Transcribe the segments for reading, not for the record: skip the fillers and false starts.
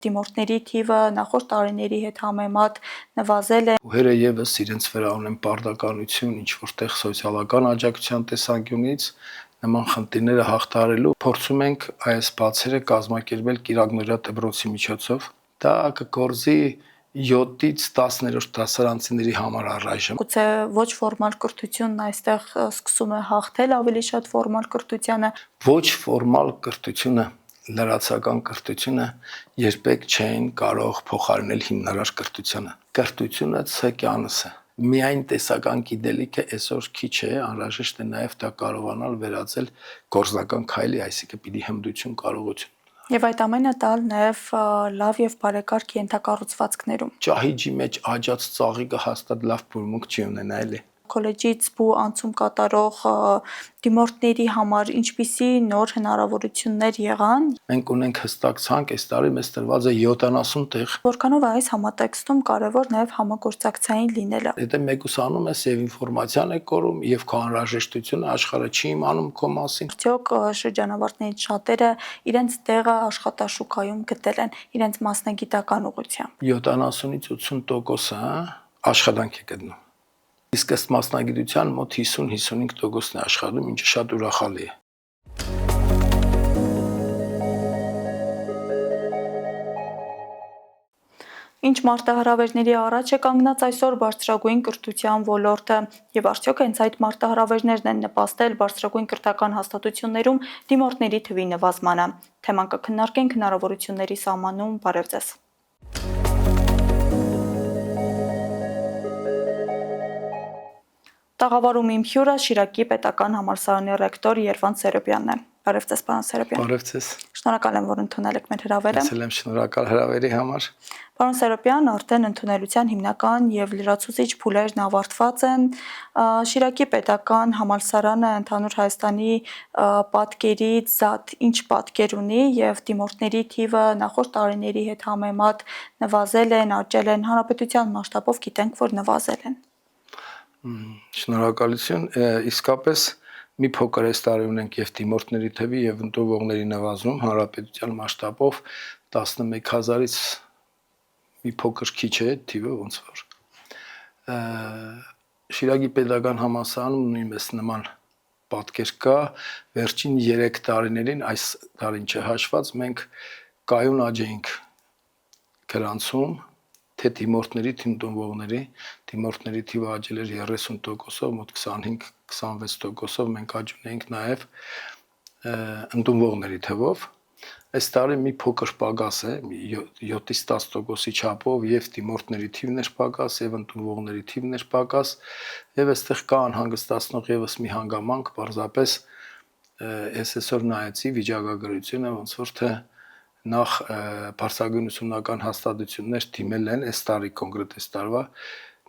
Դիմորդների թիվը նախորդ տարիների հետ համեմատ նվազել է։ Ուհերը եւս իրենց վրա ունեն պարտականություն ինչ որտեղ սոցիալական աջակցության տեսանկյունից նման խնդիրները հաղթահարելու փորձում ենք այս բացերը կազմակերպել Կիրակնորիա դպրոցի միջոցով։ Դա կգործի 7-ից 10-րդ դասարանցիների համար առայժմ։ Գուցե ոչ ֆորմալ կրթությունն այստեղ սկսում է հաղթել ավելի շատ ֆորմալ կրթությանը։ Ոչ ֆորմալ կրթությունը, լրացական կրթությունը երբեք չեն կարող փոխարինել հիմնարար կրթությանը։ Կրթությունը ցկյանս է։ Միայն տեսական գիտելիքը այսօր քիչ է, անհրաժեշտ է նաև դա կարողանալ վերածել գործնական քայլի, այսինքն պիտի հմտություն, կարողություն։ Եվ այդ ամենը տալ նաև լավ եւ բարեկարգ ենթակառուցվածքներում։ Ճահիճի մեջ աճած ծաղիկը հաստատ լավ բուրմունք չի ունենա էլի։ Քոլեջից բու անցում կատարող դիմորդների համար ինչպիսի նոր հնարավորություններ եղան։ Մենք ունենք հստակ ցանկ, այս տարի մեզ տրված է 70 տեղ։ Որքանով է այս համատեքստում կարևոր նաև համագործակցային լինելը։ Եթե մեկուսանում ես եւ ինֆորմացիան է կորում եւ քո անհրաժեշտությունը աշխարհը չի իմանում քո մասին։ Արդյոք շրջանավարտներից շատերը իրենց տեղը աշխատաշուկայում գտել են իրենց մասնագիտական ուղղությամբ։ 70-ից 80% աշխատանք է գտնում։ Իսկ ըստ մասնագիտության մոտ 50-55%-ն է աշխատում, ինչը շատ ուրախալի է։ Ինչ մարտահրավերների առաջ է կանգնած այսօր բարձրագույն կրթության ոլորտը եւ արդյոք հենց այդ մարտահրավերներն են նպաստել բարձրագույն կրթական հաստատություններում դիմորդների թվի նվազմանը։ Թեման կքննարկենք հնարավորությունների սահմանում։ Բարև ձեզ։ Տաղավարում իմ հյուրը Շիրակի պետական համալսարանի ռեկտոր Երվանդ Սերոբյանն է։ Բարև ձեզ, պարոն Սերոբյան։ Բարև ձեզ։ Շնորհակալ եմ, որ ընդունել եք մեր հրավերը։ Ես եմ շնորհակալ հրավերի համար։ Պարոն Սերոբյան, արդեն ընդունելության հիմնական եւ լրացուցիչ փուլերն ավարտված են։ Շիրակի պետական համալսարանը ընդհանուր Հայաստանի պատկերից զատ ինչ պատկեր ունի եւ դիմորդների թիվը նախորդ տարիների հետ համեմատ նվազել են, աճել են, հանրապետության մասշտաբով գիտենք, որ նվազել են։ Շնորհակալություն, իսկապես մի փոքր այս տարի ունենք եւ դիմորդների թվի եւ ընդունվողների նվազում հանրապետության մասշտաբով 11000-ից մի փոքր քիչ է թիվը ոնց որ Շիրակի պետական համալսարանում նույնպես նման պատկեր կա վերջին 3 տարիներին այս տարին չհաշված մենք կայուն աճ էինք գրանցում թե դիմորդների թե դիմորդների թիվը աճել էր 30%-ով մոտ 25-26%-ով մենք աճ ունենք նաեւ ընդունվողների թվով Այս տարի մի փոքր պակաս է 7-ից 10%-ի չափով եւ դիմորդների թիվն էր պակաս եւ ընդունվողների թիվն էր պակաս եւ այստեղ կա անհանգստացնող եւս մի հանգամանք պարզապես ես այսօր նայեցի վիճակագրությունը ոնց որ թե նախ բարձրագույն ուսումնական հաստատություններ դիմել են այս տարի կոնկրետ այս տարվա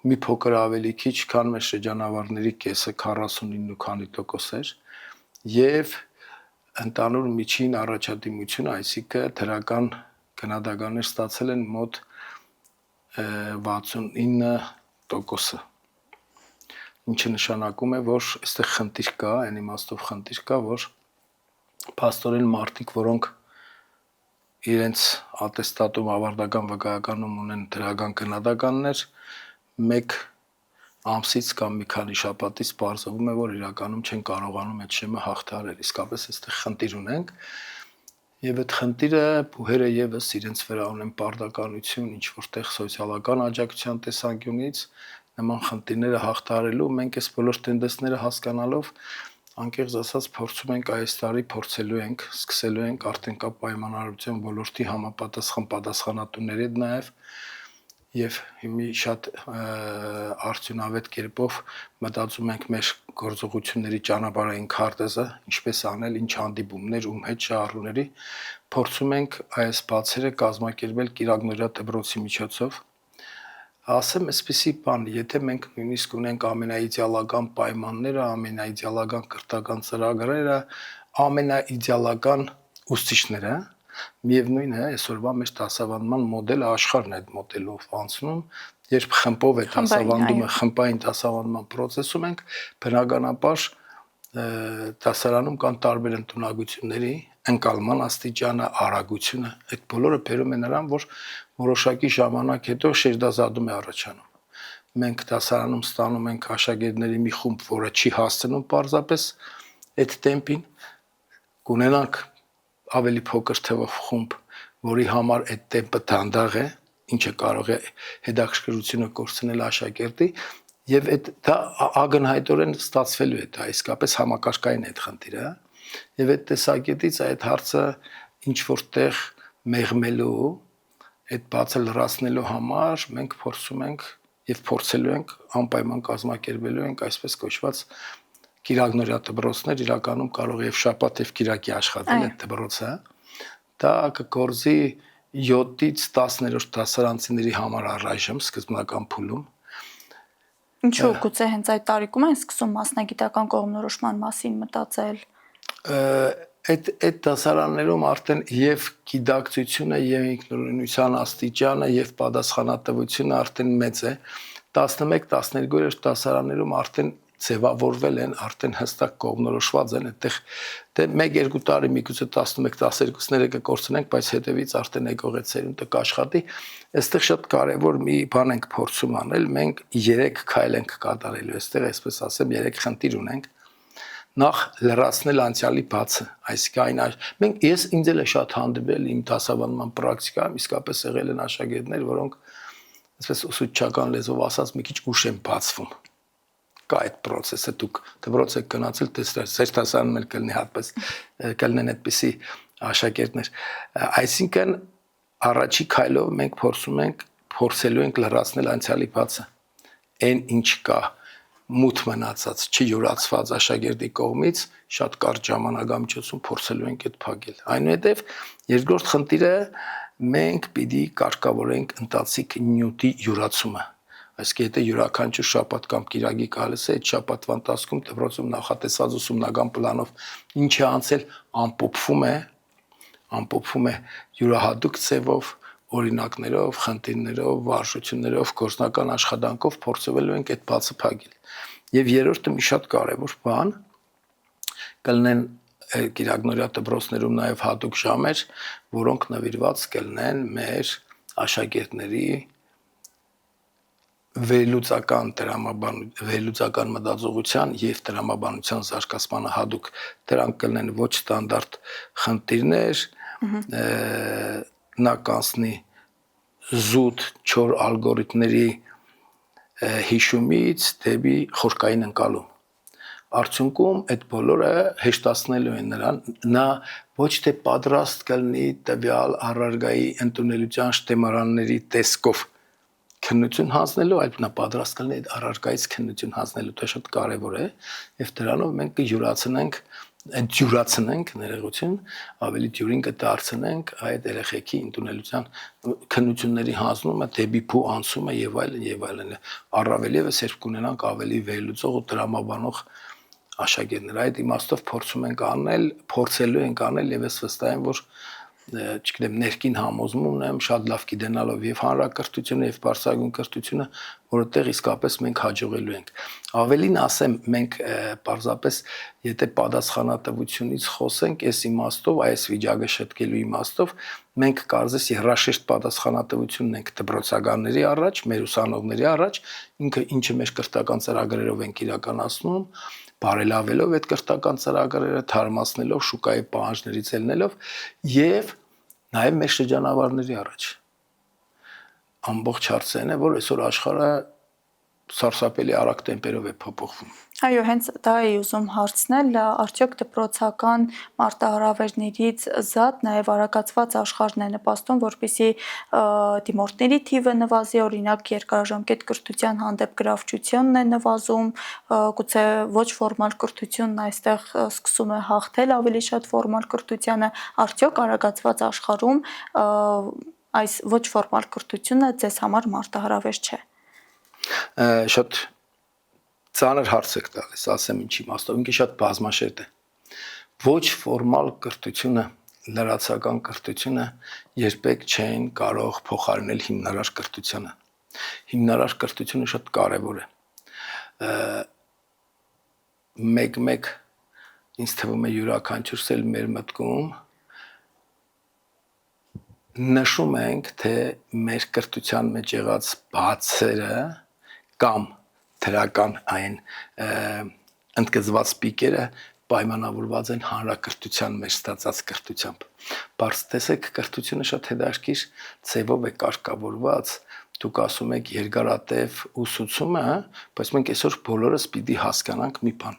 մի փոքր ավելի քիչ քան մեր շրջանավարների կեսը 49 քանի տոկոս էր եւ Ընդանուր միջին առաջադիմությունը, այսինքն դրական գնահատականներ ստացել են մոտ 69%-ը։ Ինչը նշանակում է, որ այստեղ խնդիր կա, այն իմաստով խնդիր կա, որ փաստորեն մարդիկ, որոնք իրենց ատեստատում ավարտական վկայականում ունեն դրական գնահատականներ, մեկ ամսից կամ մի քանի շաբաթից պարզվում է, որ իրականում չեն կարողանում այդ շեմը հաղթահարել։ Իսկապես այստեղ խնդիր ունենք եւ այդ խնդիրը բուհերը եւս իրենց վրա ունեն պարտականություն ինչ որտեղ սոցիալական աջակցության տեսանկյունից նման խնդիրները հաղթահարելու մենք այս բոլոր տենդենսները հասկանալով անկեղծ ասած փորձում ենք այս տարի փորձելու ենք, սկսելու ենք արդեն կա պայմանավորություն ոլորտի համապատասխան պատասխանատուների հետ նաեւ Եվ մի շատ արդյունավետ կերպով մտածում ենք մեր գործողությունների ճանապարհային քարտեզը, ինչպես անել, ինչ հանդիպումներ, ում հետ շահառուների, փորձում ենք այս բացերը կազմակերպել Կիրակնորիա դպրոցի միջոցով։ Ասեմ այսպեսի բան, եթե մենք նույնիսկ ունենք ամենաիդեալական պայմանները, ամենաիդեալական կրթական ծրագրերը, ամենաիդեալական ուսուցիչները, Միևնույն է, այսօրվա մեր դասավանդման մոդելը աշխարհն է այդ մոդելով անցնում, երբ խմբով է դասավանդումը, խմբային դասավանդման process-ում ենք, բնականաբար դասարանում կան տարբեր ընդունակությունների, ընկալման աստիճանը, արագությունը, այդ բոլորը բերում է նրան, որ որոշակի ժամանակ հետո շերտազատում է առաջանում։ Մենք դասարանում ստանում ենք աշակերտների մի խումբ, որը չի հասցնում պարզապես այդ տեմպին, կունենանք ավելի փոքր թվով խումբ, որի համար այդ տեմպը դանդաղ է, ինչը կարող է հետաքրքրությունը կորցնել աշակերտի, եւ դա ակնհայտորեն ստացվելու է, դա իսկապես համակարգային է այդ խնդիրը, եւ այդ տեսակետից այդ հարցը ինչ որտեղ մեղմելու, այդ բացը լրացնելու համար մենք փորձում ենք եւ փորձելու ենք անպայման կազմակերպելու ենք այսպես կոչված կիրակնորյա դպրոցներ, իրականում կարող է եւ շաբաթ եւ կիրակի աշխատել այդ դպրոցը, դա կգործի 7-ից 10-րդ դասարանցիների համար առայժմ սկզբնական փուլում։ Ինչու՞ գուցե հենց այդ տարիքում են սկսում մասնագիտական կողմնորոշման մասին մտածել։ Այդ դասարաններում արդեն եւ գիտակցությունը եւ ինքնուրույնության աստիճանը եւ պատասխանատվությունը արդեն մեծ է 11-12-րդ դասարաններում արդեն ձևավորվել են, արդեն հստակ կողմնորոշված են, այդտեղ դե 1-2 տարի միգուցե 11-12-ները կկորցնենք, բայց հետևից արդեն եկող այդ սերունդը կաշխատի։ Այստեղ շատ կարևոր մի բան ենք փորձում անել, մենք 3 քայլ ենք կատարելու, այստեղ այսպես ասեմ 3 խնդիր ունենք։ Նախ լրացնել անցյալի բացը, այսինքն մենք ինձ էլ է շատ հանդիպել իմ դասավանդման պրակտիկայում, իսկապես եղել են աշակերտներ, որոնք այսպես ուսուցչական լեզվով ասած մի քիչ ուշ են բացվում։ Կա այդ process-ը դուք դպրոց եք գնացել, ձեր դասարանում էլ կլինի հատպես կլինեն այդպիսի աշակերտներ։ Այսինքն առաջի քայլով մենք փորձելու ենք լրացնել անցյալի բացը։ Այն ինչ կա մութ մնացած, չյուրացված աշակերտի կողմից շատ կարճ ժամանակամիջոցում փորձելու ենք այդ փակել։ Այնուհետև երկրորդ խնդիրը մենք պիտի կարգավորենք ընթացիկ նյութի յուրացումը։ Այսինքն եթե յուրաքանչյուր շաբաթ կամ կիրակի գալիս է, այդ շաբաթվա ընթացքում դպրոցում նախատեսած ուսումնական պլանով ինչ է անցել, ամփոփվում է յուրահատուկ ձևով, օրինակներով, խնդիրներով, վարժություններով, գործնական աշխատանքով փորձելու ենք այդ բացը փակել։ Եվ երրորդը մի շատ կարևոր բան կլինեն կիրակնորյա դպրոցներում նաև հատուկ ժամեր, որոնք նվիրված կլինեն մեր աշակերտների վերլուծական մտածողության եւ տրամաբանության զարգացմանը հատուկ դրանք կլինեն ոչ ստանդարտ խնդիրներ, նա կանցնի զուտ չոր ալգորիթմների հիշումից դեպի խորքային ընկալում։ Արդյունքում այդ բոլորը հեշտացնելու են նրան, նա ոչ թե պատրաստ կլինի տվյալ առարգայի ընդունելության շտեմարանների տեսքով քննություն հանձնելու, այլ նա պատրաստ կլինի այդ առարկայից քննություն հանձնելու, դա շատ կարևոր է, եւ դրանով մենք կյուրացնենք ներողություն, ավելի դյուրին կդարձնենք այդ երեխեքի ընդունելության քննությունների հանձնումը, դեպի փու անցումը եւ այլն, առավել եւս երբ կունենանք ավելի վերլուծող ու տրամաբանող աշակերտներ, այդ իմաստով փորձելու ենք անել եւ ես վստահ եմ, որ չգիտեմ, ներքին համոզում ունեմ, շատ լավ գիտենալով եւ հանրակրթությունը եւ բարձրագույն կրթությունը, որովհետեւ իսկապես մենք հաջողելու ենք։ Ավելին ասեմ, մենք պարզապես եթե պատասխանատվությունից խոսենք, այս իմաստով, այս վիճակը շտկելու իմաստով, մենք կարծես երաշերտ պատասխանատվություն ենք դպրոցականների առաջ, մեր ուսանողների առաջ, ինչը մեր կրթական ծրագրերով ենք իրականացնում, բարելավելով այդ կրթական ծրագրերը, թարմացնելով, շուկայի պահանջներից ելնելով եւ նաև մեր շրջանավարների առաջ։ Ամբողջ հարցը այն է, որ այսօր աշխարհը սարսափելի արագ տեմպերով է փոփոխվում։ Այո, հենց դա էի ուզում հարցնել, արդյոք դպրոցական մարտահրավերներից զատ նաև արագացված աշխարհն է նպաստում, որպեսզի դիմորդների թիվը նվազի, օրինակ երկարաժամկետ կրթության հանդեպ գրավչությունն է նվազում, գուցե ոչ ֆորմալ կրթությունն այստեղ սկսում է հաղթել ավելի շատ ֆորմալ կրթությանը, արդյոք արագացված աշխարհում այս ոչ ֆորմալ կրթությունը ձեզ համար մարտահրավեր չէ։ Շատ ծանր հարց եք տալիս, ասեմ ինչի իմաստով, ինքը շատ բազմաշերտ է։ Ոչ ֆորմալ կրթությունը, լրացական կրթությունը երբեք չեն կարող փոխարինել հիմնարար կրթությանը։ Հիմնարար կրթությունը շատ կարևոր է։ Մեկ ինձ թվում է յուրաքանչյուրս էլ մեր մտքում նշում ենք, թե մեր կրթության մեջ եղած բացերը կամ թրական այն ընդգծված պիկերը պայմանավորված են հանրակրթության մեջ ստացած կրթությամբ։ Բայց տեսեք, կրթությունը շատ հետաքրքիր ձևով է կարգավորված։ Դուք ասում եք երկարատև ուսուցումը, բայց մենք այսօր բոլորս պիտի հասկանանք մի բան։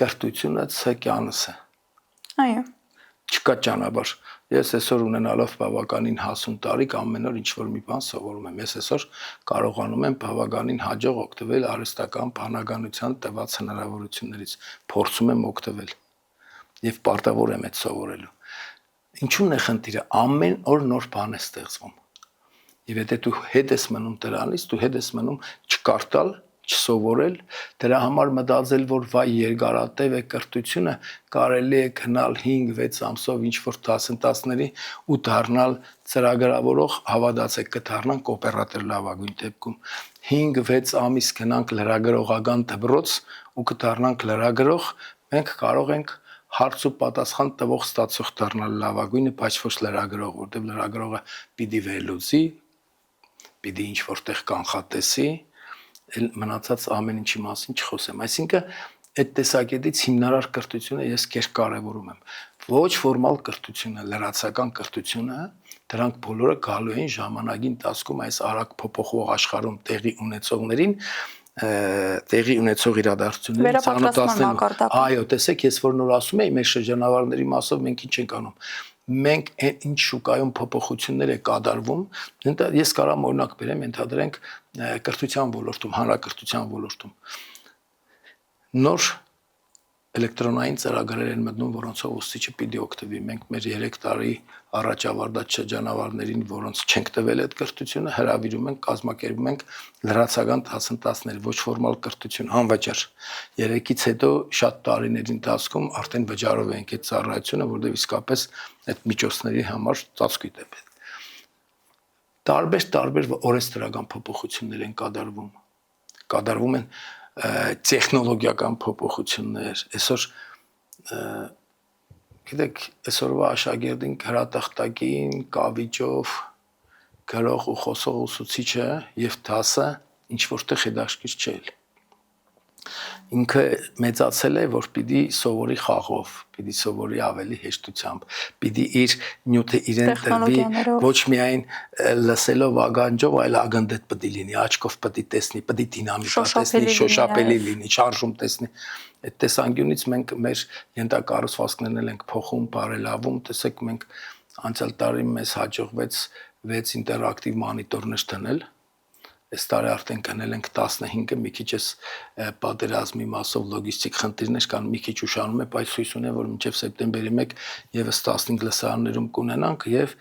Կրթությունը ցկյանս է։ Այո։ Չկա ճանապարհ։ Ես այսօր ունենալով բավականին հասուն տարիք ամեն օր ինչ-որ մի բան սովորում եմ։ Ես այսօր կարողանում եմ բավականին հաջող օգտվել արհեստական բանականության տված հնարավորություններից, փորձում եմ օգտվել եւ պարտավոր եմ այդ սովորելու։ Ինչու՞ն է խնդիրը։ Ամեն օր նոր բան է ստեղծվում։ Եվ եթե դու հետ ես մնում դրանից, դու հետ ես մնում չկարտալ, չսովորել, դրա համար մտածել, որ վայ երկարատև է կրթությունը, կարելի է գնալ 5-6 ամսով ինչ-որ դասընթացների ու դառնալ ծրագրավորող, հավատացեք, կդառնանք օպերատոր լավագույն դեպքում։ 5-6 ամիս գնանք լրագրողական դպրոց ու կդառնանք լրագրող, մենք կարող ենք հարց ու պատասխան տվող ստացող դառնալ լավագույնը, բայց ոչ լրագրող, որտեղ լրագրողը պիտի վերլուծի, պիտի ինչ որտեղ կանխատեսի, մնացած ամեն ինչի մասին չխոսեմ։ Այսինքն այդ տեսակետից հիմնարար կրթությունը ես կերկարևորում եմ։ Ոչ ֆորմալ կրթությունը, լրացական կրթությունը, դրանք բոլորը գալու են ժամանակի ընթացքում այս արագ փոփոխվող աշխարհում տեղի ունեցողներին, տեղի ունեցող իրադարձություններին ծանոթացնելու։ Այո, տեսեք, ես որ նոր ասում եի, մեր շրջանավարների մասով մենք ինչ ենք անում։ Մենք ինչ շուկայում փոփոխություններ է կատարվում, ես կարամ օրինակ բերեմ, ընդհանրենք կրթության ոլորտում, հանրակրթության ոլորտում նոր էլեկտրոնային ծրագրեր են մտնում, որոնցով ուսուցիչը պիտի օգտվի։ Մենք մեր 3 տարի առաջ ավարտած շրջանավարներին, որոնց չենք տվել այդ կրթությունը, հրավիրում ենք, կազմակերպում ենք լրացական դասընթացներ, ոչ ֆորմալ կրթություն, անվճար։ 3-ից հետո շատ տարիների ընթացքում արդեն վճարով ենք այդ ծառայությունը, որտեղ իսկապես այդ միջոցների համար ծածկույթ է պետք։ Տարբեր օրենսդրական փոփոխություններ են կատարվում են տեխնոլոգիական փոփոխություններ։ Այսօր գիտեք, այսօրվա աշակերտին հրատախտակին կավիճով գրող ու խոսող ուսուցիչը եւ դասը ինչ որտեղ հետաքրքիր չէ։ Ինքը մեծացել է, որ պիտի սովորի խաղով, պիտի սովորի ավելի հեշտությամբ, պիտի իր նյութը իրեն տրվի ոչ միայն լսելով ագանջով, այլ ագնդետ պիտի լինի, աչքով պիտի տեսնի, պիտի դինամիկա տեսնի, շոշափելի լինի, շարժում տեսնի։ Այդ տեսանկյունից մենք մեր ենթակառուցվածքներն ենք փոխում, բարելավում, տեսեք, մենք անցյալ տարի մեզ հաջողվեց 6 ինտերակտիվ մոնիտորներ դնել։ Այս տարի արդեն գնել ենք 15-ը, մի քիչ էս պատերազմի մասով լոգիստիկ խնդիրներ կան, մի քիչ ուշանում է, բայց հույս ունեմ, որ մինչև սեպտեմբերի 1 եւս 15 լսարաններում կունենանք եւ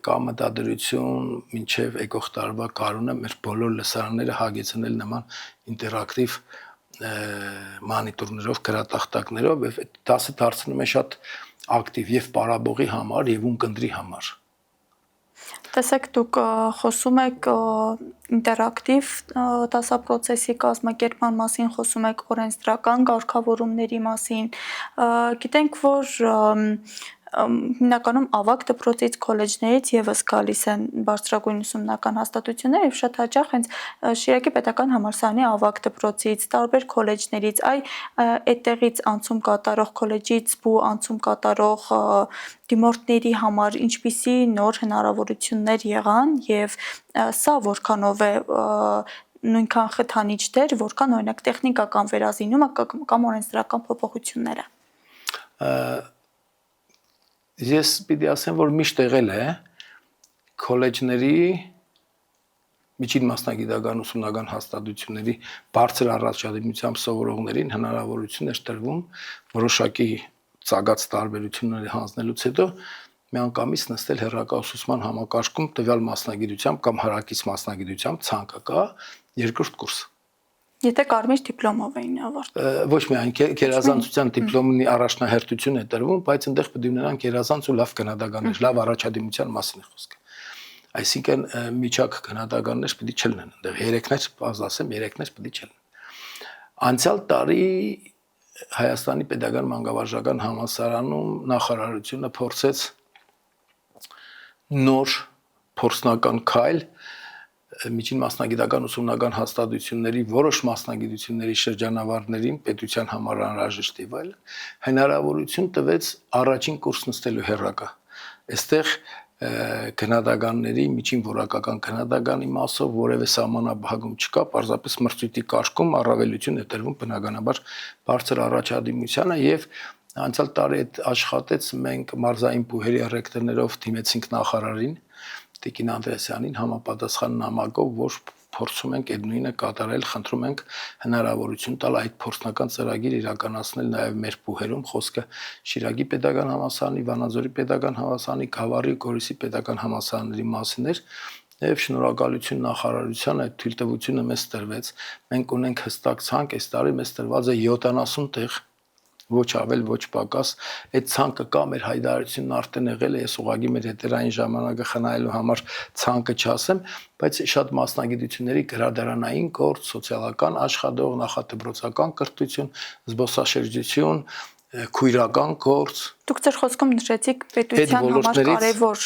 կա մտադրություն մինչև եկող տարվա գարունը մեր բոլոր լսարանները հագեցնել նման ինտերակտիվ մոնիտորներով, գրատախտակներով եւ այդ դասը դարձնում է շատ ակտիվ եւ պարաբողի համար եւ ունկնդրի համար։ Տեսեք, դուք խոսում եք ինտերակտիվ դասապրոցեսի կազմակերպման մասին, խոսում եք օրենսդրական կարգավորումների մասին։ Գիտենք, որ հիմնականում ավագ դպրոցից, քոլեջներից եւս գալիս են բարձրագույն ուսումնական հաստատություններ եւ շատ հաճախ հենց Շիրակի պետական համալսարանի ավագ դպրոցից, տարբեր քոլեջներից, այդտեղից անցում կատարող քոլեջից ու անցում կատարող դիմորդների համար ինչպիսի նոր հնարավորություններ եղան եւ սա որքանով է նույնքան խթանիչ դեր, որքան օրինակ տեխնիկական վերազինումը կամ օրենսդրական փոփոխությունները։ Ես պիտի ասեմ, որ միշտ եղել է քոլեջների միջին մասնագիտական ուսումնական հաստատությունների բարձր առաջադիմությամբ սովորողներին հնարավորություն էր տրվում որոշակի ծագած տարբերությունների հանձնելուց հետո միանգամից նստել հեռակա-ուսուցման համակարգում տվյալ մասնագիտությամբ կամ հարակից մասնագիտությամբ ցանկակա երկրորդ կուրս։ Եթե կարմիր դիպլոմով էին ավարտել։ Ոչ միայն գերազանցության դիպլոմի առաջնահերթություն է տրվում, բայց այնտեղ պետք է ունենան գերազանց ու լավ գնահատականներ, լավ առաջադիմության մասին է խոսքը։ Այսինքն միջակ գնահատականներ պետք է չլինեն, այնտեղ 3-ներ, ասեմ 3-ներ պետք է չլինեն։ Անցյալ տարի Հայաստանի Պետական Մանկավարժական Համալսարանում նախարարությունը փորձեց նոր փորձնական քայլ միջին մասնագիտական ուսումնական հաստատությունների որոշ մասնագիտությունների շրջանավարներին պետության համար անհրաժեշտ է այլ հնարավորություն տվեց առաջին կուրս նստելու հեռակա այստեղ քննադատականների միջին որակական քննադատականի մասով որևէ սահմանափակում չկա պարզապես մրցույթի կարգում առավելություն է տրվում բնականաբար բարձր առաջադիմությանը եւ անցյալ տարի այդ աշխատեց մենք մարզային բուհերի ռեկտորներով դիմեցինք նախարարին Տիկին Անդրեասյանին համապատասխան նամակով, որ փորձում ենք այդ նույնը կատարել, խնդրում ենք հնարավորություն տալ այդ փորձնական ծրագիր իրականացնել նաև մեր բուհերում, խոսքը Շիրակի պետական համալսարանի, Վանաձորի պետական համալսարանի, Գավառի, Գորիսի պետական համալսարանների մասին էր, եւ շնորհակալություն նախարարությանը այդ թույլտվությունը մեզ տրվեց։ Մենք ունենք հստակ ցանկ, այս տարի մեզ տրված է 70 տեղ ոչ ավել ոչ պակաս այդ ցանկը կա մեր հայտարարությունն արդեն եղել է ես ուղղակի մեր հետերային ժամանակը խնայելու համար ցանկը չասեմ բայց շատ մասնագիտությունների գրադարանային գործ սոցիալական աշխատող նախադպրոցական կրթություն զբոսաշրջություն քույրական գործ Դուք ձեր խոսքում նշեցիք պետության համար կարևոր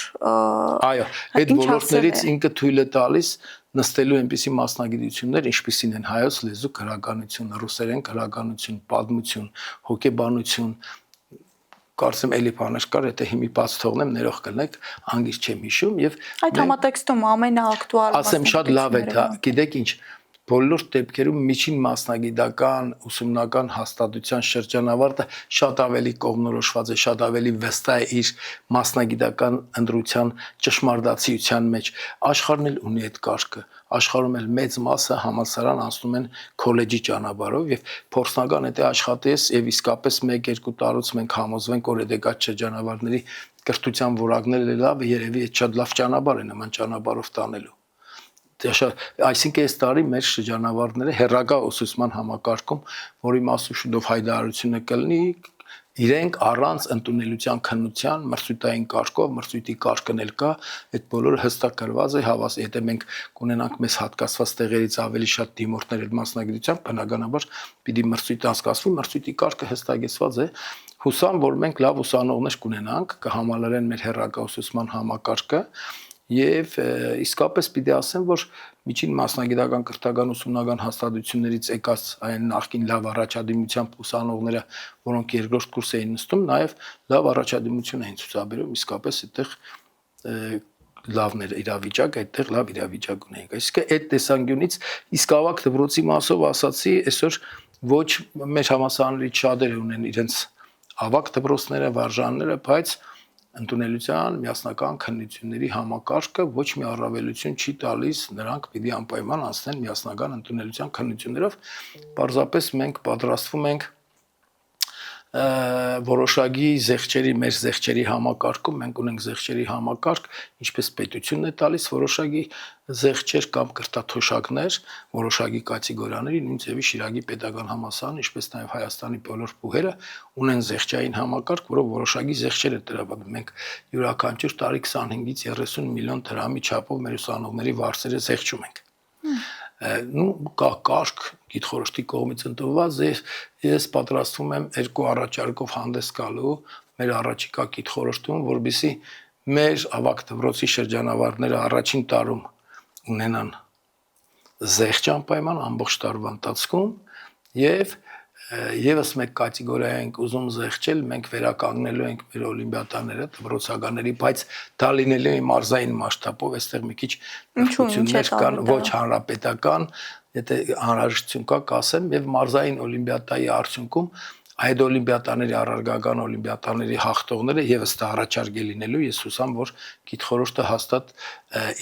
այո այդ ոլորտներից ինքը թույլ է տալիս նստելու այնպիսի մասնագիտություններ, ինչպիսին են հայոց լեզու գրականություն, ռուսերեն գրականություն, պատմություն, հոգեբանություն, կարծեմ էլի բաներ կար, եթե հիմի բաց թողնեմ, ներող կլինեք, անգիր չեմ հիշում եւ այդ համատեքստում ամենաակտուալ ասեմ շատ լավ է դա, գիտեք ինչ բոլոր դեպքերում միջին մասնագիտական ուսումնական հաստատության շրջանավարտը շատ ավելի կողմնորոշված է, շատ ավելի վստահ է իր մասնագիտական ընտրության ճշմարտացիության մեջ։ Աշխարհն էլ ունի այդ կարգը։ Աշխարհում էլ մեծ մասը համալսարան անցնում են քոլեջի ճանապարհով եւ փորձնական եթե աշխատես եւ իսկապես 1-2 տարուց մենք համոզվենք որ դեկատ շրջանավարտների կրթության որակները լավ է, երևի այդ շատ լավ ճանապարհ է նման ճանապարհով տանելու։ Այսինքն այս տարի մեր շրջանավարտները հերրակա ուսուցման համակարգում, որի մասով շուտով հայտարարությունը կլինի, իրենք առանց ընդունելության քննության մրցույթային կարգով, մրցույթի կարգն էլ կա, այդ բոլորը հստակ գրված է, հավաս, եթե մենք կունենանք մեզ հատկացված տեղերից ավելի շատ դիմորդներ այդ մասնագիտությամբ, բնականաբար պիտի մրցույթ անցկացվի, մրցույթի կարգը հստակեցված է, հուսամ, որ մենք լավ ուսանողներ կունենանք, կհամալրեն մեր հերրակա ուսուցման համակարգը Եվ իսկապես պիտի ասեմ, որ միջին մասնագիտական կրթական ուսումնական հաստատություններից եկած այն նախկին լավ առաջադիմությամբ ուսանողները, որոնք երկրորդ կուրս էին նստում, նաև լավ առաջադիմություն էին ցուցաբերում, իսկապես այդտեղ լավն էր իրավիճակը, այդտեղ լավ իրավիճակ ունեինք։ Այսինքն այդ տեսանկյունից իսկ ավակ դպրոցի մասով ասացի, այսօր ոչ մեր համալսարաններից շատերը ունեն իրենց ավակ դպրոցները, վարժանները, բայց ընդունելության միասնական քննությունների համակարգը ոչ մի առավելություն չի տալիս նրանք պիտի անպայման անցնեն միասնական ընդունելության քննություններով պարզապես մենք պատրաստվում ենք որոշակի զեղչերի մեր զեղչերի համակարգում մենք ունենք զեղչերի համակարգ ինչպես պետությունն է տալիս որոշակի զեղչեր կամ կրթաթոշակներ որոշակի կատեգորիաների նույն ձևի Շիրակի պետական համալսարանը ինչպես նաև Հայաստանի բոլոր բուհերը ունեն զեղչային համակարգ որով որոշակի զեղչեր է տրամադրում մենք յուրաքանչյուր տարի 25-ից 30 միլիոն դրամի չափով մեր ուսանողների վարձերը զեղչում ենք կա կարգ գիտխորհրդի կողմից ընդունված ես պատրաստվում եմ երկու առաջարկով հանդես գալու մեր առաջիկա գիտխորհրդում որովհետեւ մեր ավակ դպրոցի շրջանավարտները առաջին տարում ունենան զեղչ անպայման ամբողջ տարվա ընթացքում եւ Եվս մեկ կատեգորիա ենք ուզում զեղչել, մենք վերականգնելու ենք մեր օլիմպիադաները, դպրոցականների, բայց դա լինելու է մարզային մասշտաբով, այստեղ մի քիչ նշություններ կան, ոչ հանրապետական, եթե անհրաժեշտություն կա, կասեմ, եւ մարզային օլիմպիադայի արդյունքում այդ օլիմպիադաների առարգական օլիմպիադաների հաղթողները եւս դա առաջարկ է լինելու, ես հուսամ, որ գիտխորհուրդը հաստատ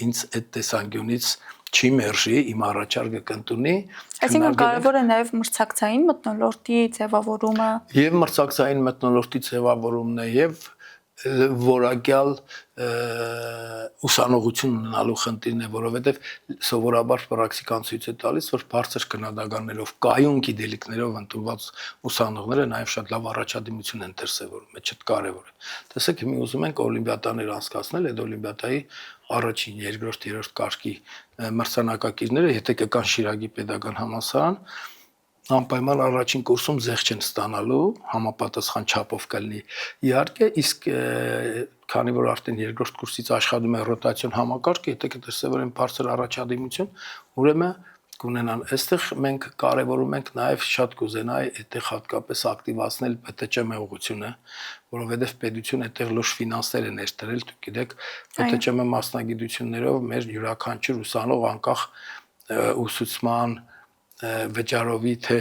ինձ այդ տեսանկյունից չի մերժի իմ առաջարկը կընդունի Այսինքն կարևոր է նաև մրցակցային մթնոլորտի ձևավորումը եւ մրցակցային մթնոլորտի ձևավորումն է եւ որակյալ ուսանողություն ունենալու խնդիրն է, որովհետեւ սովորաբար պրակտիկան ցույց է տալիս, որ բարձր քննադատականներով, կայուն գիտելիքներով ընդունված ուսանողները նաեւ շատ լավ առաջադիմություն են դրսևորում, այդ շատ կարեւոր է։ Տեսեք, հիմա ուզում ենք օլիմպիադաներ անցկացնել, այդ օլիմպիադայի առաջին, երկրորդ, երրորդ կարգի մրցանակակիրները, եթե կգան Շիրակի պետական համալսարան, անպայման առաջին կուրսում զեղչ են ստանալու, համապատասխան չափով կլինի։ Իհարկե, իսկ քանի որ արդեն երկրորդ կուրսից աշխատում է ռոտացիոն համակարգը, եթե կտեսնեմ, որ այն բարձր առաջադիմություն, ուրեմն կունենան։ Այստեղ մենք կարևորում ենք նաև շատ կուզենայի այդտեղ հատկապես ակտիվացնել ՊՏՃ մեղությունը, որովհետև պետությունը այդտեղ լուրջ ֆինանսներ է ներդրել, դուք գիտեք, ՊՏՃ մասնագիտություններով մեր յուրաքանչյուր ուսանող անկախ ուսուցման վճարովի թե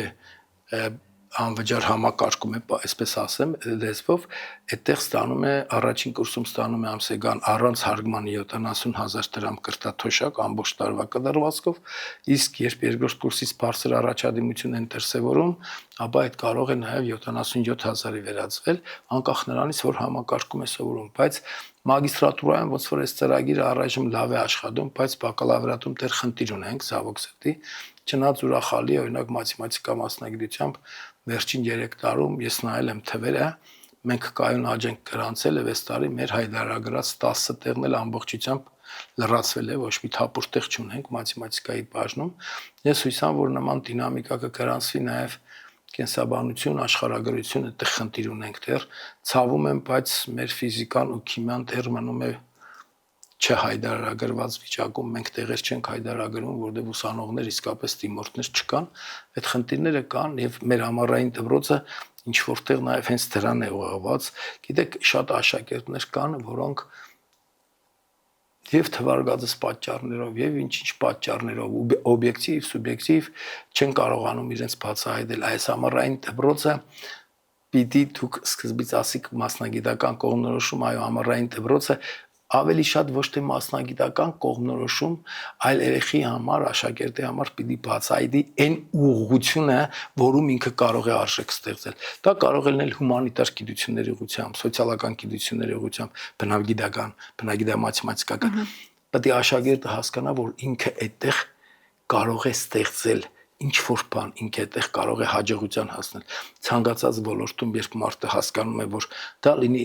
անվճար համակարգում է, այսպես ասեմ, լեզվով, այդտեղ ստանում է առաջին կուրսում ստանում է ամսեգան առանց հարգման 70,000 դրամ կրտաթոշակ ամբողջ տարվա կդրվածքով, իսկ երբ երկրորդ կուրսից բարձր առաջադիմություն են դրսևորում, ապա այդ կարող է նաև 77,000-ի վերածվել, անկախ նրանից, որ համակարգում է սովորում, բայց մագիստրատուրայում ոնց որ այս ծրագիրը առայժմ լավ է աշխատում, բայց բակալավրիատում դեռ խնդիր ունենք, ցավոք սրտի, չնայած ուրախալի, օրինակ մաթեմատիկա մասնագիտությամբ վերջին 3 տարում ես նայել եմ թվերը, մենք կայուն աճ ենք գրանցել եւ այս տարի մեր հայտարարած 10 տեղն էլ ամբողջությամբ լրացվել է, ոչ մի թափուր տեղ չունենք մաթեմատիկայի բաժնում։ Ես հույս եմ, որ նման դինամիկա կգրանցվի նաեւ կենսաբանություն, աշխարհագրություն, այդտեղ խնդիր ունենք դեռ, ցավում եմ, բայց մեր ֆիզիկան ու քիմիան դեռ մնում է չհայտարարված վիճակում, մենք տեղեր չենք հայտարարում, որտեղ ուսանողներ իսկապես դիմորդներ չկան, այդ խնդիրները կան եւ մեր ամառային դպրոցը ինչ որտեղ նաեւ հենց դրան է ուղղված, գիտեք, շատ աշակերտներ կան, որոնք եւ թվարկածս պատճառներով եւ ինչ-ինչ պատճառներով օբյեկտիվ, սուբյեկտիվ չեն կարողանում իրենց բացահայտել այս ամառային դպրոցը պիտի դուք սկզբից ասիք մասնագիտական կողմնորոշում, այո, ամառային դպրոցը ավելի շատ ոչ թե մասնագիտական կողմնորոշում, այլ երեխի համար, աշակերտի համար պիտի բացահայտի այն ուղղությունը, որում ինքը կարող է արժեք ստեղծել։ Դա կարող է լինել հումանիտար գիտությունների ուղղությամբ, սոցիալական գիտությունների ուղղությամբ, բնագիտական, բնագիտամաթեմատիկական։ Պետք է աշակերտը հասկանա, որ ինքը այդտեղ կարող է ստեղծել ինչ որ բան, ինքը այդտեղ կարող է հաջողության հասնել։ Ցանկացած ոլորտում, երբ մարդը հասկանում է, որ դա լինի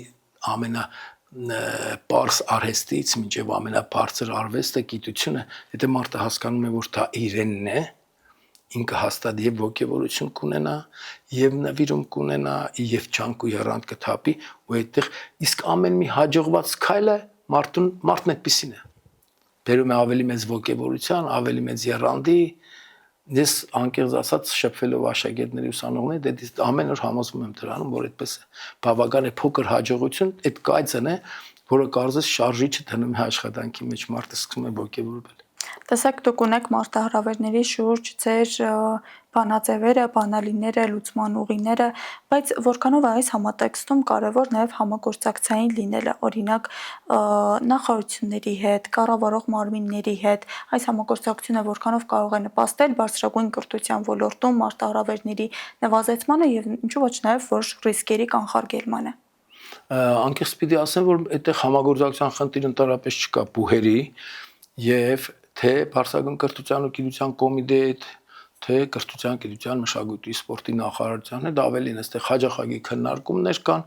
պարզ արհեստից մինչև ամենաբարձր արվեստը, գիտությունը, եթե մարդը հասկանում է, որ դա իրենն է, ինքը հաստատ եւ ոգևորություն կունենա, եւ նվիրում կունենա, եւ ջանք ու եռանդ կթափի, ու այդտեղ իսկ ամեն մի հաջողված քայլը մարդն այդպեսին է։ Բերում է ավելի մեծ ոգևորության, ավելի մեծ եռանդի, ես անկեղծ ասած շփվելով աշակերտների ուսանողների, դե ամեն օր համոզվում եմ դրանում, որ այդպես է։ Բավական է փոքր հաջողություն, այդ կայծն է, որը կարծես շարժիչը դնում է աշխատանքի մեջ, մարդը սկսում է ոգևորվել։ Տեսեք, դուք ունեք մարտահրավերների շուրջ ձեր բանաձևերը, բանալիները, լուծման ուղիները, բայց որքանով է այս համատեքստում կարևոր նաև համագործակցային լինելը, օրինակ նախարարությունների հետ, կառավարող մարմինների հետ, այս համագործակցությունը որքանով կարող է նպաստել բարձրագույն կրթության ոլորտում մարտահրավերների նվազեցմանը եւ ինչու ոչ նաև որ ռիսկերի կանխարգելմանը։ Անկեղծ պիտի ասեմ, որ այդտեղ համագործակցության խնդիր ընդհանրապես չկա բուհերի եւ թե Բարձրագույն կրթության ու գիտության կոմիտեի հետ, թե կրթության, գիտության, մշակույթի, սպորտի նախարարության հետ, ավելին այստեղ հաջողակի քննարկումներ կան,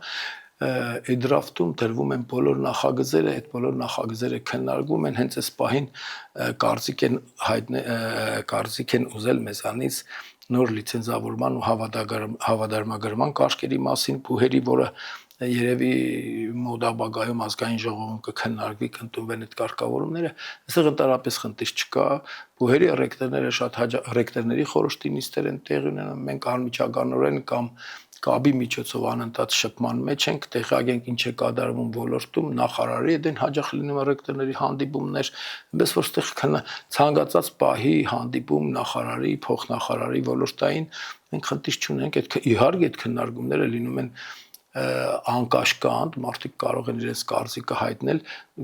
այդ դրաֆտում դրվում են բոլոր նախագծերը, այդ բոլոր նախագծերը քննարկվում են, հենց այս պահին կարծիք են ուզել մեզանից նոր լիցենզավորման ու հավատարմագրման կարգերի մասին բուհերի, որը երևի մոդաբագայում ազգային ժողովում կքննարկվի, կընդունվեն այդ կարգավորումները, այստեղ ընդհանրապես խնդիր չկա, բուհերի ռեկտորների խորհրդի նիստեր են տեղի ունենում, մենք անմիջականորեն կամ կաբի միջոցով անընդհատ շփման մեջ ենք, տեղյակ ենք ինչ է կատարվում ոլորտում, նախարարի հետ են հաճախ լինում ռեկտորների հանդիպումներ, այնպես որ այստեղ ցանկացած պահի հանդիպում նախարարի, փոխնախարարի ոլորտային մենք խնդիր չունենք, իհարկե այդ քննարկումները լինում են անկաշկանդ, մարդիկ կարող են իրենց կարծիքը հայտնել,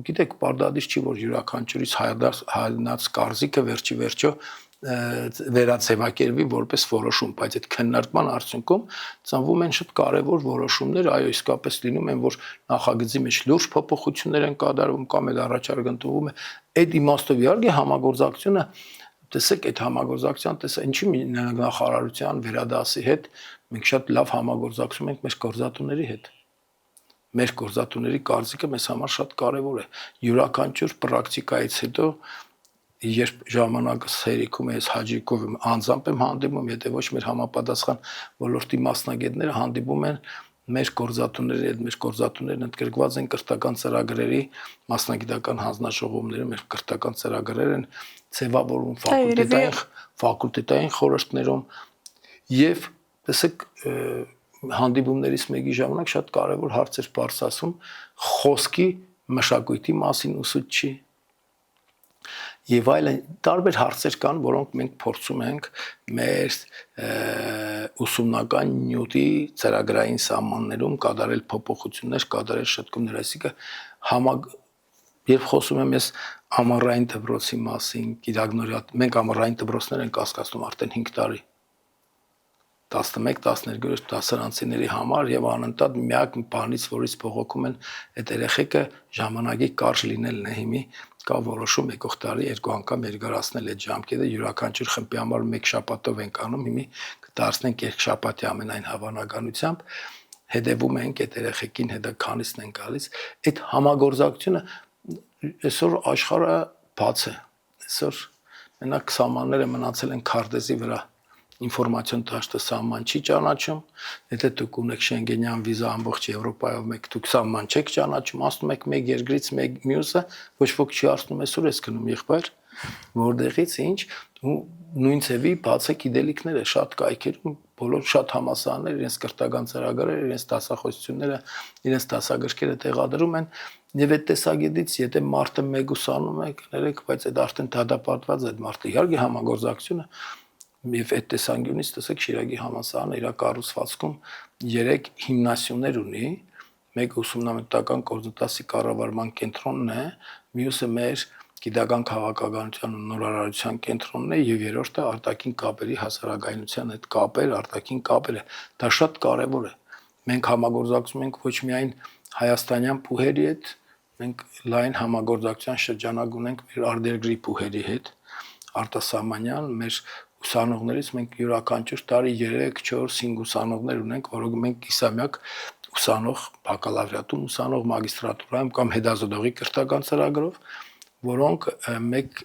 գիտեք, պարտադիր չի, որ յուրաքանչյուրից հայտնած կարծիքը վերջիվերջո վերաձևակերպվի որպես որոշում, բայց այդ քննարկման արդյունքում ծնվում են շատ կարևոր որոշումներ, այո, իսկապես լինում են, որ նախագծի մեջ լուրջ փոփոխություններ են կատարվում կամ էլ առաջարկ ընդունվում է, այդ իմաստով իհարկե համագործակցությունը, տեսեք, այդ համագործակցության, ինչի նախարարության վերադասի հետ մենք շատ լավ համագործակցում ենք մեր գործատուների հետ։ Մեր գործատուների կարծիքը մեզ համար շատ կարևոր է։ Յուրաքանչյուր պրակտիկայից հետո երբ ժամանակս հերիքում է, ես հաջիկով եմ անձամբ եմ հանդիպում, եթե ոչ մեր համապատասխան ոլորտի մասնագետները հանդիպում են մեր գործատուների հետ մեր գործատուներն ընդգրկված են կրթական ծրագրերի մասնագիտական հանձնաժողովներում, մեր կրթական ծրագրեր են ձևավորում ֆակուլտետային խորհուրդներում եւ տեսեք հանդիպումներից մեկի ժամանակ շատ կարեւոր հարցեր բարձրացում խոսքի մշակույթի մասին ուսուցչի եւ այլն տարբեր հարցեր կան, որոնք մենք փորձում ենք մեր ուսումնական նյութի ծրագրային սահմաններում կատարել փոփոխություններ, կատարել շտկումներ, այսինքն երբ խոսում եմ ես ամառային դպրոցի մասին, գիտագնորյա, մենք ամառային դպրոցներ ենք կասկածում արդեն 5 տարի 11-12 դասարանցիների համար եւ անընդհատ միակ բանից, որից բողոքում են այդ երեխեքը ժամանակի կարճ լինելն է հիմի կա որոշում եկող տարի 2 անգամ երկարացնել այդ ժամկետը յուրաքանչյուր խմբի համար 1 շաբաթով ենք անում հիմի կդարձնենք երկշաբաթի ամենայն հավանականությամբ հետևում ենք այդ երեխեքին հետո քանիսն են գալիս այդ համագործակցությունը այսօր աշխարհը բաց է այսօր մենակ սահմանները մնացել են քարտեզի վրա ինֆորմացիոն դաշտը սահման չի ճանաչում, եթե դուք ունեք շենգենյան վիզա ամբողջ Եվրոպայով մեկ դուք սահման չեք ճանաչում, ասում եք մեկ երկրից մեկ մյուսը, ոչ ոք չի ասում այսօր ես գնում եղբայր, որտեղից ինչ ու նույն ձևի բաց է գիտելիքները շատ կայքերում բոլոր շատ համալսարաններ իրենց կրթական ծրագրերը, իրենց դասախոսությունները, իրենց դասագրքերը տեղադրում են եւ այդ տեսակետից եթե մարդը մեկ ուսանում է, կներեք, բայց այդ արդեն դատապարտված է այդ մարդը, իհարկե համագործակցությունը Եվ այդ տեսանկյունից տեսեք Շիրակի համալսարանը իր կառուցվածքում 3 հիմնասիոններ ունի, մեկը ուսումնամետրական կորզատասի կառավարման կենտրոնն է, մյուսը մեր գիտական քաղաքականության ու նորարարության կենտրոնն է եւ երրորդը արտաքին կապերի հասարակայնության հետ կապեր, արտաքին կապերը։ Դա շատ կարեւոր է։ Մենք համագործակցում ենք ոչ միայն հայաստանյան փուհերի հետ, մենք լայն համագործակցության շրջանակ ունենք մեր արտերկրի փուհերի հետ, արտասահմանյան մեր ուսանողներից մենք յուրաքանչյուր տարի 3, 4, 5 ուսանողներ ունենք, որոնք մենք կիսամյակ ուսանող բակալավրիատում, ուսանող մագիստրատուրայում կամ հետազոտողի կրթական ծրագրով, որոնք մեկ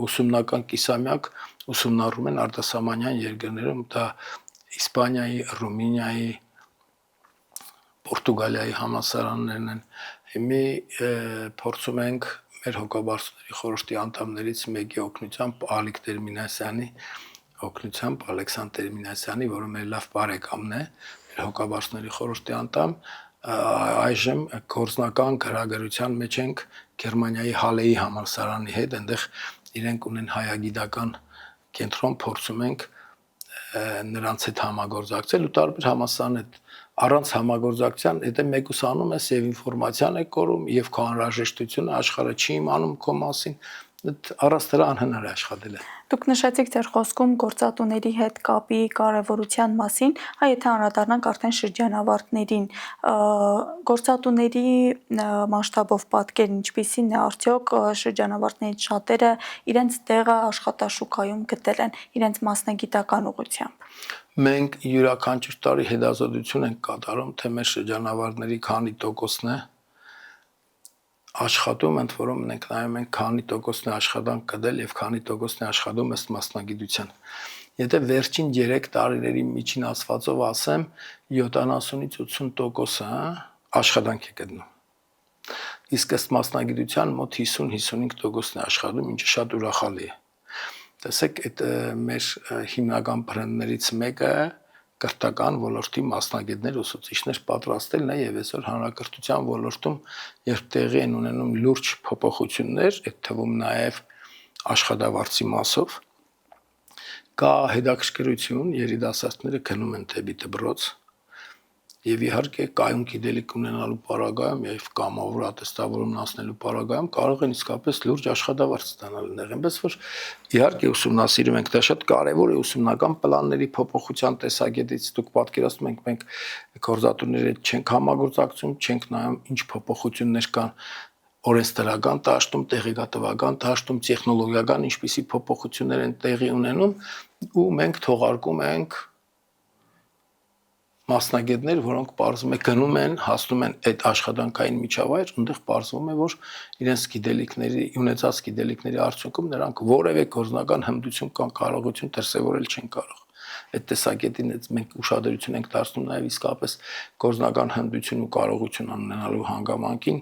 ուսումնական կիսամյակ ուսումնառում են արտասահմանյան երկրներում, դա Իսպանիայի, Ռումինիայի, Պորտուգալիայի համալսարաններն են։ Հիմա փորձում ենք մեր հոգաբարձուների խորհրդի անդամներից մեկի օգնությամբ Ալիկ Տերմինասյանի օգնությամբ Ալեքսանդր Տերմինասյանի, որը մեր լավ բարեկամն է, մեր հոգաբարձուների խորհրդի անդամ, այժմ գործնական գրագրության մեջ ենք Գերմանիայի Հալեի համալսարանի հետ, այնտեղ իրենք ունեն հայագիտական կենտրոն, փորձում ենք նրանց հետ համագործակցել ու տարբեր համալսարաններ առանց համագործակցության, եթե մեկ ուսանում ես եւ ինֆորմացիան է կորում եւ քո անհրաժեշտությունը աշխարհը չի իմանում քո մասին, առանց դրա անհնար է աշխատելը։ Դուք նշեցիք ձեր խոսքում գործատուների հետ կապի կարևորության մասին, եթե անդրադառնանք արդեն շրջանավարտներին, գործատուների մասշտաբով պատկերն ինչպիսին է, արդյոք շրջանավարտներից շատերը իրենց տեղը աշխատաշուկայում գտել են իրենց մասնագիտական ուղղությամբ։ Մենք յուրաքանչյուր տարի հետազոտություն ենք կատարում, թե մեր շրջանավարտների քանի տոկոսն է աշխատում, ընդ որում մենք նայում ենք քանի տոկոսն է աշխատանք գտել եւ քանի տոկոսն է աշխատում ըստ մասնագիտության։ Եթե վերջին 3 տարիների միջին ասվածով ասեմ, 70-ից 80%-ը աշխատանք է գտնում։ Իսկ ըստ մասնագիտության մոտ 50-55%-ն է աշխատում, ինչը շատ ուրախալի է։ Տեսեք, այդ մեր հիմնական բրենդներից մեկը կրթական ոլորտի մասնագետներ, ուսուցիչներ պատրաստելն է եւ այսօր հանրակրթության ոլորտում երբ տեղի են ունենում լուրջ փոփոխություններ, այդ թվում նաեւ աշխատավարձի մասով, կա հետաքրքրություն, երիտասարդները գնում են դեպի դպրոց եւ իհարկե կայուն գիտելիք ունենալու պարագայում եւ կամավոր ատեստավորումն անցնելու պարագայում կարող են իսկապես լուրջ աշխատավարձ ստանալ այնտեղ, այնպես որ իհարկե ուսումնասիրում ենք, դա շատ կարեւոր է ուսումնական պլանների փոփոխության տեսակետից, դուք պատկերացնում եք մենք գործատուների հետ չենք համագործակցում, չենք նայում ինչ փոփոխություններ կան օրենսդրական դաշտում, տեղեկատվական դաշտում, տեխնոլոգիական ինչպիսի փոփոխություններ են տեղի ունենում ու մենք թողարկում ենք մասնագետներ, որոնք պարզվում է գնում են, հասնում են այդ աշխատանքային միջավայր, այնտեղ պարզվում է, որ իրենց գիտելիքների, ունեցած գիտելիքների արդյունքում նրանք որևէ գործնական հմտություն կամ կարողություն դրսևորել չեն կարող։ այդ տեսակետին մենք ուշադրություն ենք դարձնում նաև իսկապես գործնական հմտություն ու կարողություն ունենալու հանգամանքին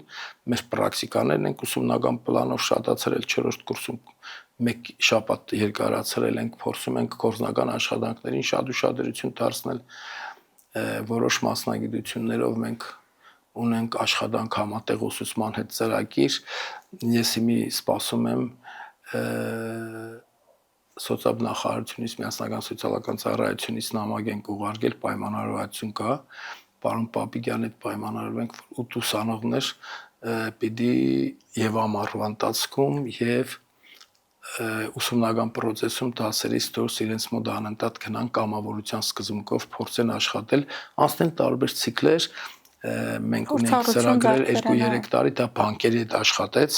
մեր պրակտիկաներն ենք ուսումնական պլանով շատացրել 4-րդ կուրսում մեկ շաբաթ երկարացրել ենք փորձում ենք գործնական աշխատանքներին շատ ուշադրություն դարձնել որոշ մասնագիտություններով մենք ունենք աշխատանք համատեղ ուսուցման հետ ծրագիր ես հիմի սպասում եմ սոցիալնախարարությունից միասնական սոցիալական ծառայությունից նամակ ենք ուղարկել պայմանավորվածություն կա պարոն Պապիկյանի հետ պայմանավորվենք որ 8 ուսանողներ պիտի եւ ամառվա ընթացքում եւ ուսումնական process-ում դասերից դուրս իրենց մոտ անընդհատ գնան կամավորության սկզբունքով փորձեն աշխատել անցնել տարբեր ցիկլեր մենք ունենք ծրագրեր 2-3 տարի դա բանկերի հետ աշխատեց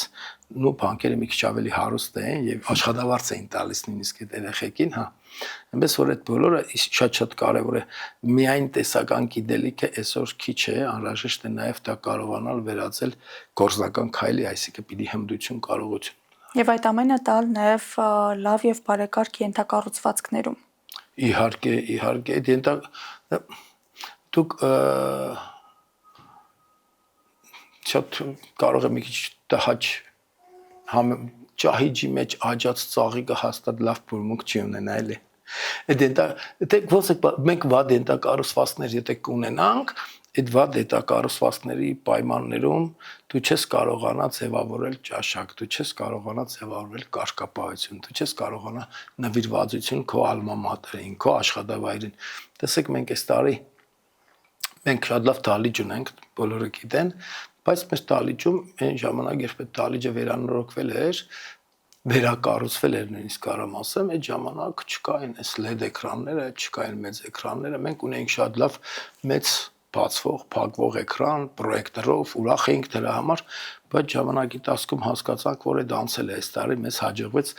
նու բանկերը մի քիչ ավելի հարուստ են եւ աշխատավարձ էին տալիս նույնիսկ այդ երեխեքին հա այնպես որ այդ բոլորը շատ կարեւոր է միայն տեսական գիտելիքը այսօր քիչ է անհրաժեշտ է նաեւ դա կարողանալ վերածել գործնական քայլի այսինքն պիտի հմտություն կարողություն Եվ այդ ամենը տալ նաև լավ եւ բարեկարգ ենթակառուցվածքներում։ Իհարկե, դուք շատ կարող եք մի քիչ տհաճ ճահիճի մեջ աճած ծաղիկը հաստատ լավ բուրմունք չի ունենա էլի։ Մենք վատ ենթակառուցվածքներ եթե կունենանք, այդ վատ հետակառուցվածքների պայմաններում դու չես կարողանա ձևավորել ճաշակ, դու չես կարողանա ձևավորել կարգապահություն, դու չես կարողանա նվիրվածություն քո ալմա մատերին, քո աշխատավայրին։ Տեսեք, մենք այս տարի մենք շատ լավ դահլիճ ունենք, բոլորը գիտեն, բայց մեր դահլիճում այն ժամանակ, երբ այդ դահլիճը վերանորոգվել էր, վերակառուցվել էր նույնիսկ կարամ ասեմ, այդ ժամանակ չկային այս LED էկրանները, չկային մեծ էկրանները, մենք ունեինք շատ լավ մեծ բացվող, փակվող էկրան, պրոյեկտորով, ուրախ էինք դրա համար, բայց ժամանակի տասկում հասկացանք, որ այդ անցել է այս տարի, մեզ հաջողվեց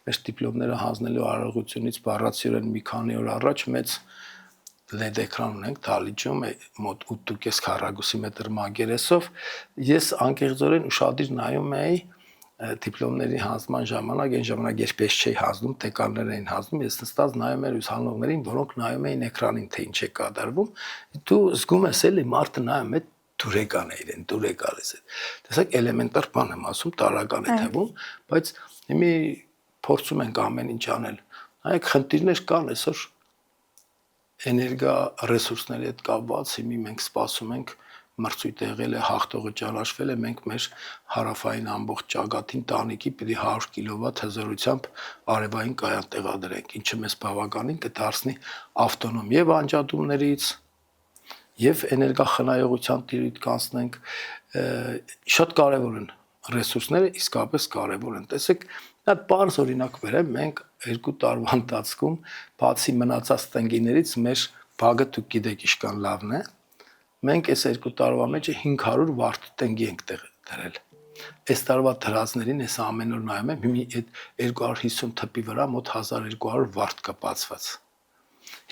մեր դիպլոմները հանձնելու արարողությունից բառացիորեն մի քանի օր առաջ մեծ LED էկրան ունենք դահլիճում, մոտ 8.5 քառակուսի մետր մակերեսով, ես անկեղծորեն ուշադիր նայում էի դիպլոմների հանձնման ժամանակ, այն ժամանակ երբ ես չէի հանձնում, տեկաններ էին հանձնում, ես նստած նայում էի ուսանողներին, որոնք նայում էին էկրանին, թե ինչ է կատարվում, դու զգում ես էլի մարդը նայում է դուրեկան է իրեն, դուր է գալիս է։ Տեսեք, էլեմենտար բան եմ ասում, տարական է թվում, բայց հիմի փորձում ենք ամեն ինչ անել։ Նայեք, խնդիրներ կան այսօր էներգա ռեսուրսների հետ կապված, հիմի մենք սպասում ենք մրցույթ եղել է, հաղթողը ճանաչվել է, մենք մեր հարավային ամբողջ ճակատին տանիքի պիտի 100 կիլովատ հզորությամբ արևային կայան տեղադրենք, ինչը մեզ բավականին կդարձնի ավտոնոմ եւ անջատումներից եւ էներգախնայողության տիրույթ կանցնենք, շատ կարեւոր են ռեսուրսները, իսկապես կարեւոր են։ Տեսեք, դա բարձ օրինակ վերեմ, մենք 2 տարվա ընթացքում բացի մնացած տնկիներից մեր բագը դուք գիտեք իշքան լավն է։ Մենք այս 2 տարվա մեջ 500 վարդ տնկի ենք դրել։ Այս տարվա դրածներին ես ամեն օր նայում եմ, հիմի այդ 250 թփի վրա մոտ 1200 վարդ կա բացված։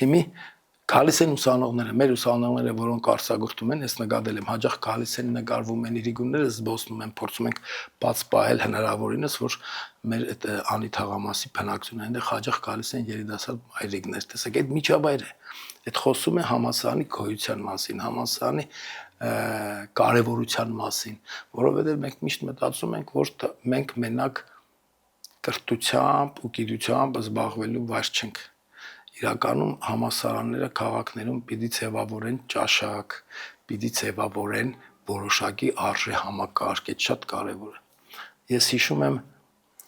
Հիմի գալիս են ուսանողները, մեր ուսանողները, որոնք արձակուրդում են, ես նկատել եմ, հաճախ գալիս են նկարվում են իրիկունները, զբոսնում են, փորձում ենք բաց պահել հնարավորինս, որ մեր այդ անի թաղամասի բնակչությունն այնտեղ հաճախ գալիս են երիտասարդ մայրիկներ։ Տեսեք, այդ միջավայր է։ Այդ խոսում է համալսարանի գոյության մասին, համալսարանի կարևորության մասին, որովհետև մենք միշտ մտածում ենք, որ մենք մենակ կրթությամբ ու գիտությամբ զբաղվելու վայր չենք։ Իրականում համալսարանները քաղաքներում պիտի ձևավորեն ճաշակ, պիտի ձևավորեն որոշակի արժե համակարգ, այդ շատ կարևոր է։ Ես հիշում եմ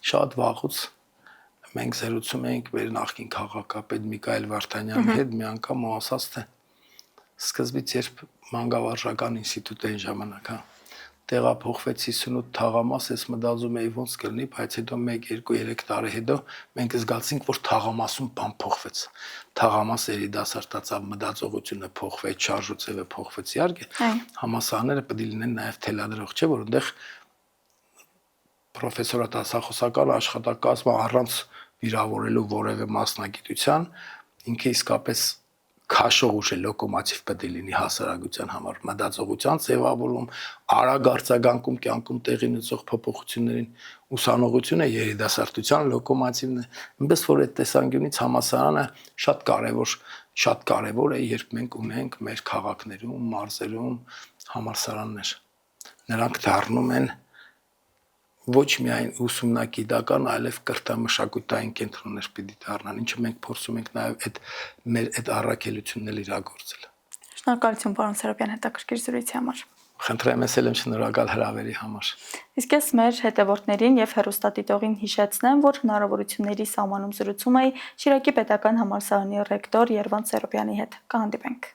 շատ վաղուց մենք զրուցում էինք մեր նախկին քաղաքապետ Միքայել Վարդանյանի հետ մի անգամ ու ասաց թե սկզբից երբ մանկավարժական ինստիտուտ էին ժամանակ, հա տեղափոխվեց 58 թաղամաս, ես մտածում էի ոնց կլինի, բայց հետո 1-2-3 տարի հետո մենք զգացինք, որ թաղամասում բան փոխվեց։ Թաղամասը երիտասարդացավ, մտածողությունը փոխվեց, շարժուձևը փոխվեց, իհարկե։ Համալսարանները պետք է լինեն նաև թելադրող, չէ՞ որ այնտեղ պրոֆեսորատ ասախոսական աշխատակազմը առանց վիրավորելու որևէ մասնագիտության ինքը իսկապես քաշող ուժ է, լոկոմոտիվ պետք է լինի հասարակության համար, մտածողության ձևավորում, արագ արձագանքում կյանքում տեղի ունեցող փոփոխություններին, ուսանողությունը երիտասարդության լոկոմոտիվն է, այնպես որ այդ տեսանկյունից համալսարանը շատ կարևոր է, երբ մենք ունենք մեր քաղաքներում, մարզերում համալսարաններ, նրանք դառնում են ոչ միայն ուսումնագիտական, այլև կրթամշակութային կենտրոններ պիտի դառնան, ինչը մենք փորձում ենք նաև մեր այդ առաքելությունն իրագործել։ Շնորհակալություն, պարոն Սարոբյան, հետաքրքիր զրույցի համար։ Խնդրեմ ես եմ շնորհակալ հրավերի համար։ Իսկ ես մեր հետևորդներին եւ հեռուստադիտողին հիշեցնեմ, որ հնարավորությունների սահմանում զրուցում էի Շիրակի պետական համալսարանի ռեկտոր Երվանդ Սարոբյանի հետ։ Կհանդիպենք։